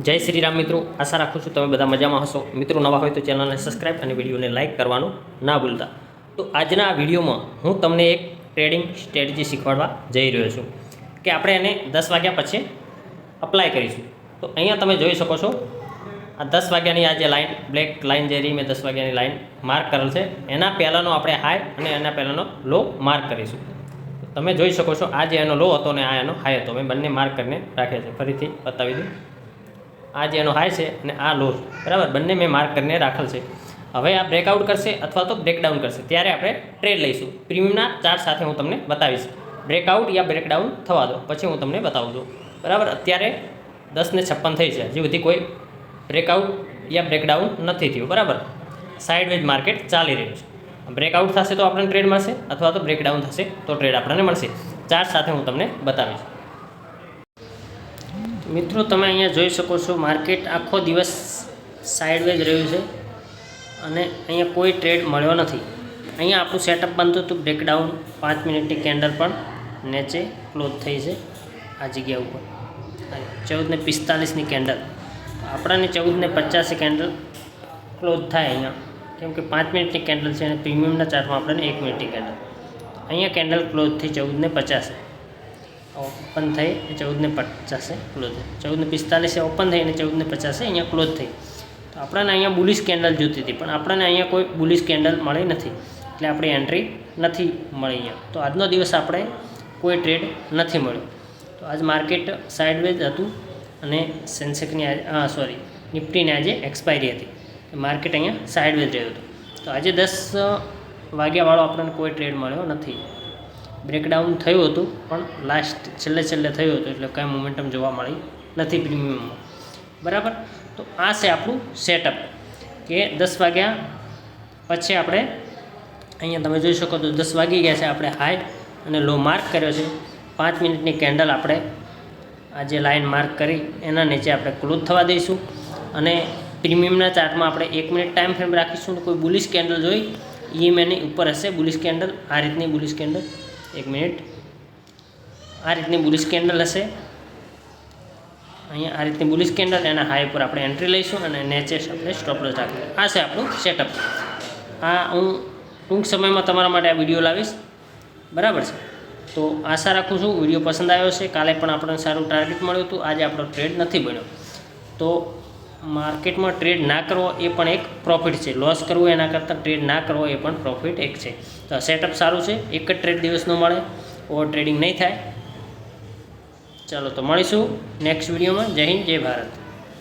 જય શ્રી રામ મિત્રો, આશા રાખું છું તમે બધા મજામાં હશો. મિત્રો નવા હોય તો ચેનલને સબસ્ક્રાઈબ અને વિડીયોને લાઇક કરવાનું ના ભૂલતા. તો આજના આ વિડીયોમાં હું તમને એક ટ્રેડિંગ સ્ટ્રેટેજી શીખવાડવા જઈ રહ્યો છું કે આપણે એને 10 વાગ્યા પછી અપ્લાય કરીશું. તો અહીંયા તમે જોઈ શકો છો આ 10 વાગ્યાની આ જે લાઇન બ્લેક લાઇન જે રહી મેં 10 વાગ્યાની લાઇન માર્ક કરેલ છે, એના પહેલાંનો આપણે હાઈ અને એના પહેલાંનો લો માર્ક કરીશું. તમે જોઈ શકો છો આ જે એનો લો હતો ને આ એનો હાઈ હતો, મેં બંને માર્ક કરીને રાખ્યા છે. ફરીથી બતાવી દઉં, આ જે એનો હાઈ છે અને આ લો છે, બરાબર, બંને મેં માર્ક કરીને રાખેલ છે. હવે આ બ્રેકઆઉટ કરશે અથવા તો બ્રેકડાઉન કરશે ત્યારે આપણે ટ્રેડ લઈશું. પ્રીમિયમના ચાર્ટ સાથે હું તમને બતાવીશ. બ્રેકઆઉટ યા બ્રેકડાઉન થવા દો પછી હું તમને બતાવું છું, બરાબર. અત્યારે 10:56 થઈ છે, હજી સુધી કોઈ બ્રેકઆઉટ યા બ્રેકડાઉન નથી થયું, બરાબર. સાઇડવેજ માર્કેટ ચાલી રહ્યું છે. બ્રેકઆઉટ થશે તો આપણને ટ્રેડ મળશે અથવા તો બ્રેકડાઉન થશે તો ટ્રેડ આપણને મળશે. ચાર્ટ સાથે હું તમને બતાવીશ. મિત્રો તમે અહીંયા જોઈ શકો છો માર્કેટ આખો દિવસ સાઇડવેજ રહ્યું છે અને અહીંયા કોઈ ટ્રેડ મળ્યો નથી. અહીંયા આપણું સેટઅપ બનતું હતું બ્રેકડાઉન. 5 મિનિટની કેન્ડલ પણ નીચે ક્લોઝ થઈ છે આ જગ્યા ઉપર 14:45ની કેન્ડલ. આપણાને 14:50 કેન્ડલ ક્લોઝ થાય અહીંયા, કેમ કે 5 મિનિટની કેન્ડલ છે અને પ્રીમિયમના ચાર્ટમાં આપણને 1 મિનિટની કેન્ડલ. અહીંયા કેન્ડલ ક્લોઝ થઈ 14:50, ઓપન થઈ 14:50 ક્લોઝ, 14:45 ઓપન થઈ અને 14:50 અહીંયા ક્લોઝ થઈ. તો આપણને અહીંયા બુલિશ કેન્ડલ જોતી હતી, પણ આપણને અહીંયા કોઈ બુલિશ કેન્ડલ મળી નથી, એટલે આપણી એન્ટ્રી નથી મળી અહીંયા. તો આજનો દિવસ આપણે કોઈ ટ્રેડ નથી મળ્યો. તો આજ માર્કેટ સાઇડવેજ હતું અને સેન્સેક્સની નિફ્ટીની આજે એક્સપાયરી હતી. માર્કેટ અહીંયા સાઇડવેજ રહ્યું હતું. તો આજે 10 વાગ્યાવાળો આપણને કોઈ ટ્રેડ મળ્યો નથી. બ્રેકડાઉન થયું હતું પણ છેલ્લે થયું હતું, એટલે કાંઈ મોમેન્ટમ જોવા મળી નથી પ્રીમિયમમાં, બરાબર. તો આ છે આપણું સેટઅપ કે 10 વાગ્યા પછી આપણે અહીંયા તમે જોઈ શકો તો 10 વાગી ગયા છે, આપણે હાઈ અને લો માર્ક કર્યો છે. 5 મિનિટની કેન્ડલ આપણે આ જે લાઇન માર્ક કરી એના નીચે આપણે ક્લોઝ થવા દઈશું અને પ્રીમિયમના ચાર્ટમાં આપણે 1 મિનિટ ટાઈમ ફ્રેમ રાખીશું. કોઈ બુલિશ કેન્ડલ જોઈ EMAની ઉપર હશે બુલિશ કેન્ડલ, આ રીતની બુલિશ કેન્ડલ, 1 મિનિટ, આ રીતની બુલિશ કેન્ડલ હશે. અહીંયા આ રીતની બુલિશ કેન્ડલ, એના હાઈ પર આપણે એન્ટ્રી લઈશું અને નીચે આપણે સ્ટોપ લોસ રાખીશું. આ છે આપણું સેટઅપ. આ હું ટૂંક સમયમાં તમારા માટે આ વિડીયો લાવીશ, બરાબર છે. તો આશા રાખું છું વિડીયો પસંદ આવ્યો છે. કાલે પણ આપણને સારું ટાર્ગેટ મળ્યું હતું, આજે આપણો ટ્રેડ નથી બન્યો. તો માર્કેટમાં ટ્રેડ ના કરવો એ પણ એક પ્રોફિટ છે. લોસ કરવો એના કરતાં ટ્રેડ ના કરવો એ પણ પ્રોફિટ એક છે. તો સેટઅપ સારું છે, એક જ ટ્રેડ દિવસનો મળે, ઓવર ટ્રેડિંગ નહીં થાય. ચાલો તો મળીશું નેક્સ્ટ વિડીયોમાં. જય હિન્દ, જય ભારત.